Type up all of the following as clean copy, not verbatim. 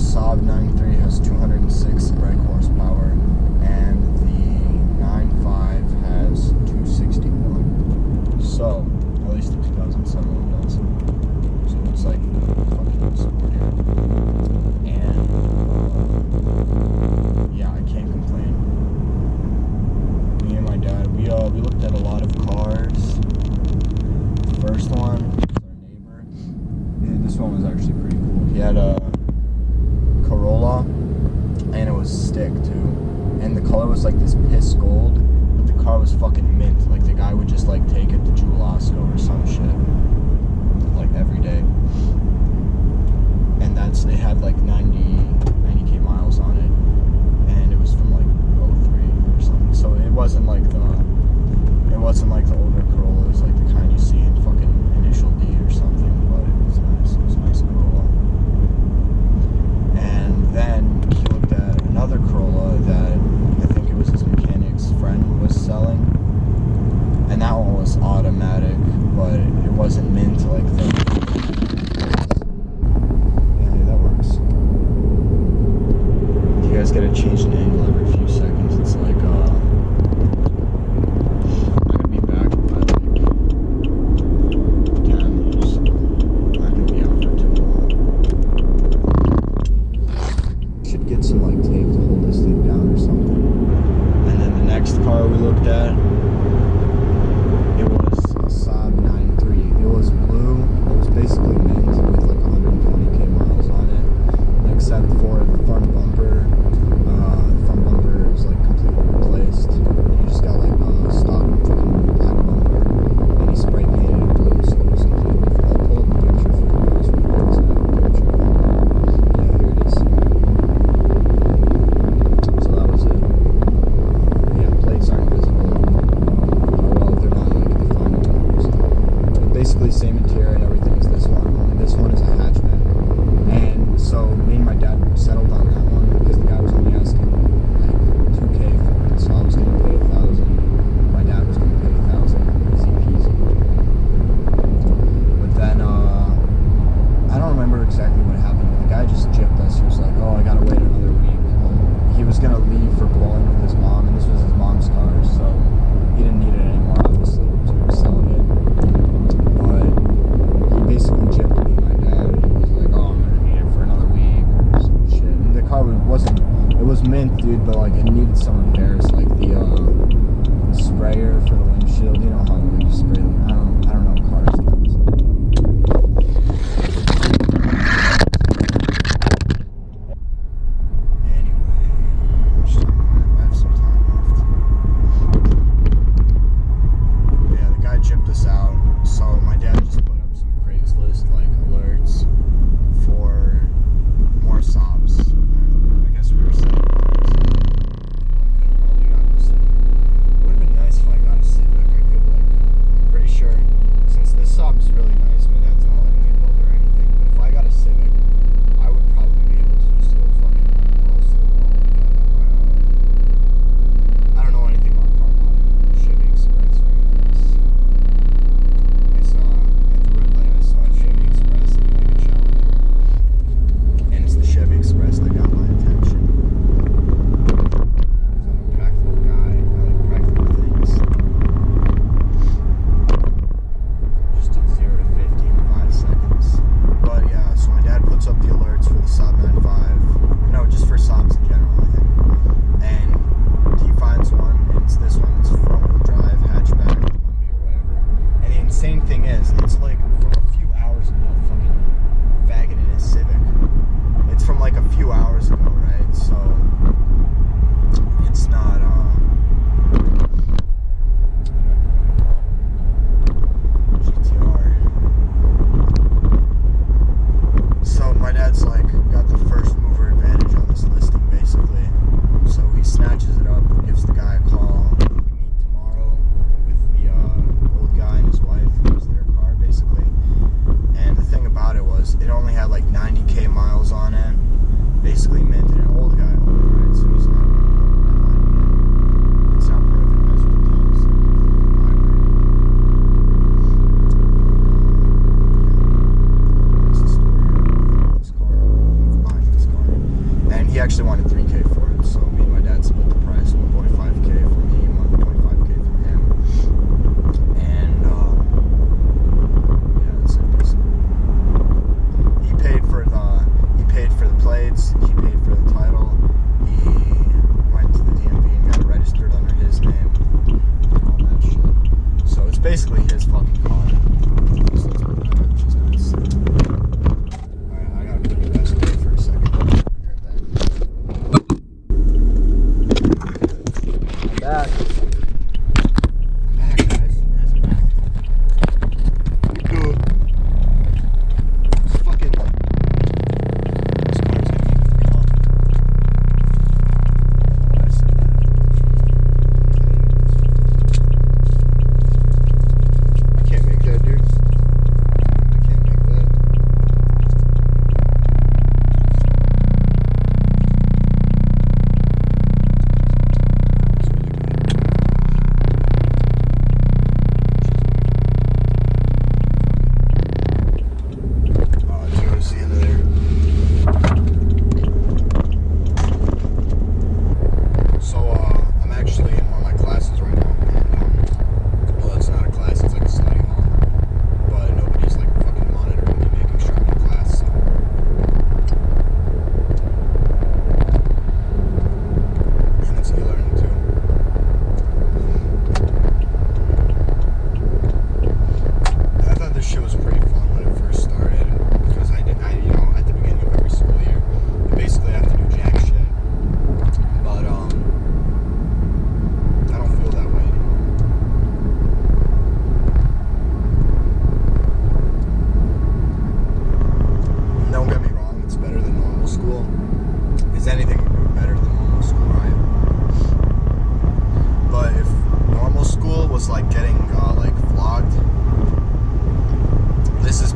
Saab 9.3 has 206 brake horsepower, and the 9.5 has 261. So, at least the 2007 one does. So it's like fucking sportier. And yeah, I can't complain. Me and my dad, we looked at a lot of cars. The first one was our neighbor. Yeah, this one was actually pretty cool. He had a Corolla, and it was Stig too. And the color was like this piss gold, but the car was fucking mint. Like the guy would just like take it to Jewel Osco or some shit, like every day. And they had like 90k miles on it, and it was from like 03 or something. So it wasn't like the older Corolla. It was like the kind you see in fucking Initial D or something. But it was nice. It was a nice Corolla. And then he looked at another Corolla that I think it was his mechanic's friend was selling, and that one was automatic, but it wasn't mint like the. You guys gotta change the angle every few seconds. It's like, I'm gonna be back by like 10 minutes. I'm not gonna be out for too long. Should get some like tape to hold this thing down or something. And then the next car we looked at, it was a Saab 9.3. It was blue. It was basically mint with like 120k miles on it, except for the front bumper. Front bumper is like completely replaced. You just got like a stock fucking black bumper, and he spray painted it blue, so it was completely. I'll pull up a picture for you guys. Yeah, here it is. So that was it. Yeah, plates aren't visible. Oh well, they're not like defined numbers. But basically, same interior and everything as this one. Only this one is a hatchback. And so me and my dad settled on that one because the guy was only asking like 2k for it, so I was gonna pay 1,000. My dad was gonna pay 1,000, easy peasy. But then I don't remember exactly what happened. The guy just gypped us. He was like, "Oh, I gotta wait another week." He was gonna leave for Poland with his mom, and this was his mom's car, so he didn't need it anymore, obviously, because we were selling it. But he basically gypped me and my dad, and he was like, "Oh, I'm gonna need it for another week or some shit." And the car it was mint, dude, but like it needed some repairs, like the sprayer for the windshield. You know how they just spray them. I don't know cars.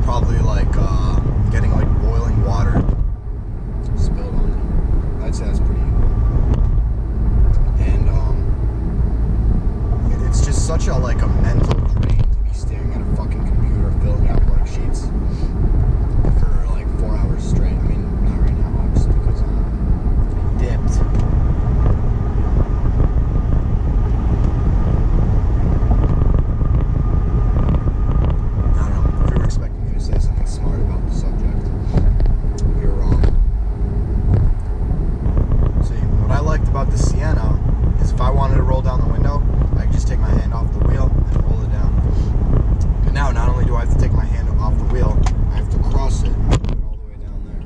probably like getting like boiling water spilled on them. I'd say that's pretty equal. And it's just such a like a mental drain to be staring at a fucking computer filling out worksheets for like 4 hours straight. I mean, not right now, obviously, because I dipped. About the Sienna is if I wanted to roll down the window, I could just take my hand off the wheel and roll it down. But now, not only do I have to take my hand off the wheel, I have to cross it and put it all the way down there.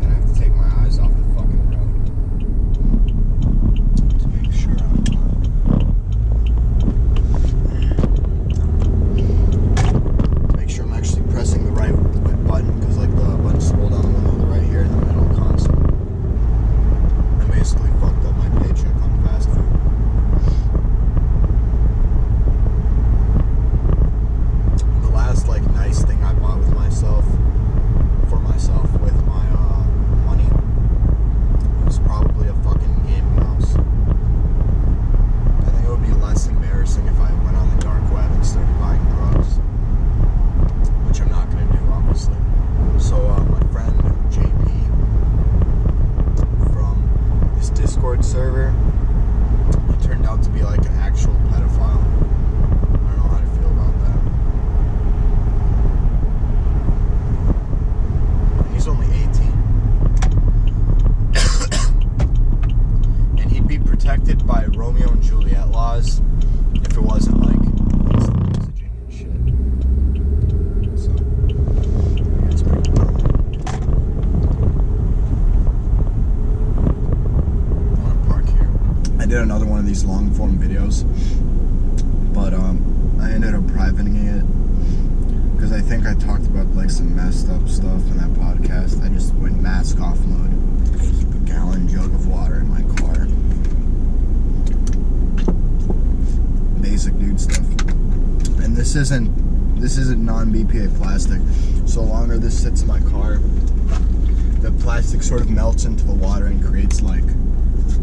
And I have to take my eyes off the fucking road to make sure I'm actually pressing the right button, because like the buttons to roll down the window are right here in the middle console. Basically fucked up my paycheck on fast food. The last like nice thing I bought for myself with my money was probably a fucking gaming mouse. I think it would be less embarrassing if I went on the dark web and started buying drugs, which I'm not gonna do, obviously. So my friend JP from this Discord server, he turned out to be like an actual pedophile. I don't know how to feel about that. And he's only 18. And he'd be protected by Romeo and Juliet laws if it wasn't like instant messaging and shit. So, yeah, it's pretty cool. I did another one of these long form videos, but I ended up privating it because I think I talked about like some messed up stuff in that podcast. I just went mask off mode. Keep a gallon jug of water in my car. Basic dude stuff. And this isn't non-BPA plastic. So longer this sits in my car, the plastic sort of melts into the water and creates like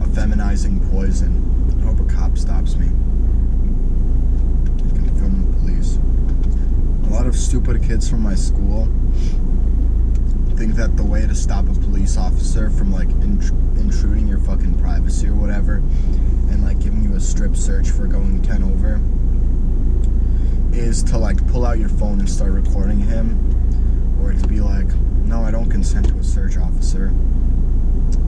a feminizing poison. I hope a cop stops me. I can film the police. A lot of stupid kids from my school think that the way to stop a police officer from like intruding your fucking privacy or whatever and like giving you a strip search for going 10 over is to like pull out your phone and start recording him, or to be like, no, I don't consent to a search, officer.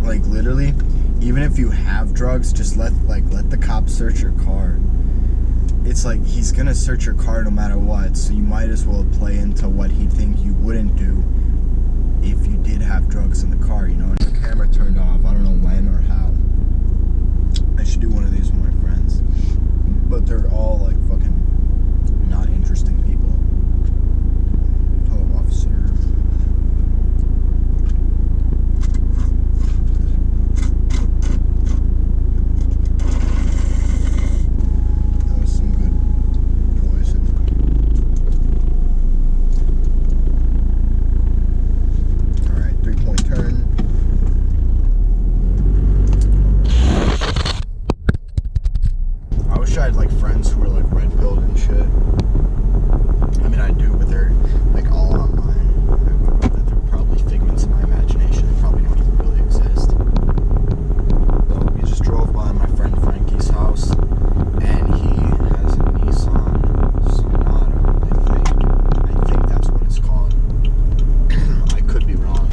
Like literally, even if you have drugs, just let the cops search your car. It's like he's gonna search your car no matter what, so you might as well play into what he'd think you wouldn't do if you did have drugs in the car, you know? And the camera turned off, I don't know when or how. I should do one of these with my friends. But they're all like fucking not interesting people. Hello, officer. I had like friends who were like red pilled and shit. I mean, I do, but they're like all online. They're probably figments of my imagination. They probably don't even really exist. So we just drove by my friend Frankie's house, and he has a Nissan Sonata. I think that's what it's called. I could be wrong.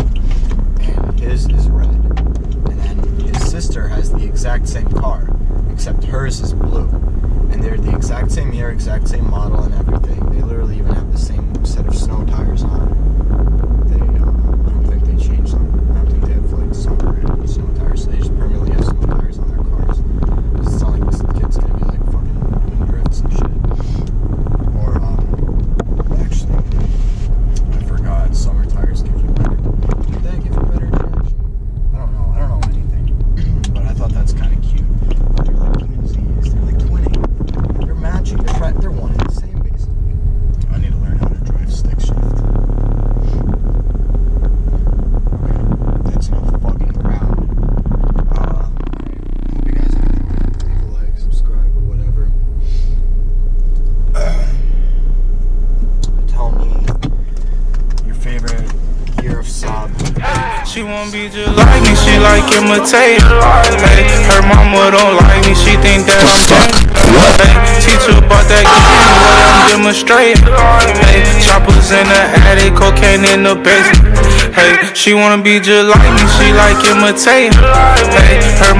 And his is red, and then his sister has the exact same car, except hers is blue. And they're the exact same year, exact same model and everything. They literally even have the same set of snow tires on. I don't think they changed them. I don't think they have like summer and snow tires. They just permanently have snow tires on their cars. It's not like this kid's gonna be like fucking doing drifts and shit. Or actually, I forgot. Summer tires give you better. Do they give you better traction? I don't know anything. But I thought that's kind of cute. They're like twinsies. They're like twinning. They're matching. They're one and the same, basically. She won't be just like me, she like imitating. Hey, her mama don't like me, she think that I'm dangerous. Hey, teach her about that game, what I'm demonstrating. Hey, choppers in the attic, cocaine in the basement. Hey, she wanna be just like me, she like imitating. Hey, her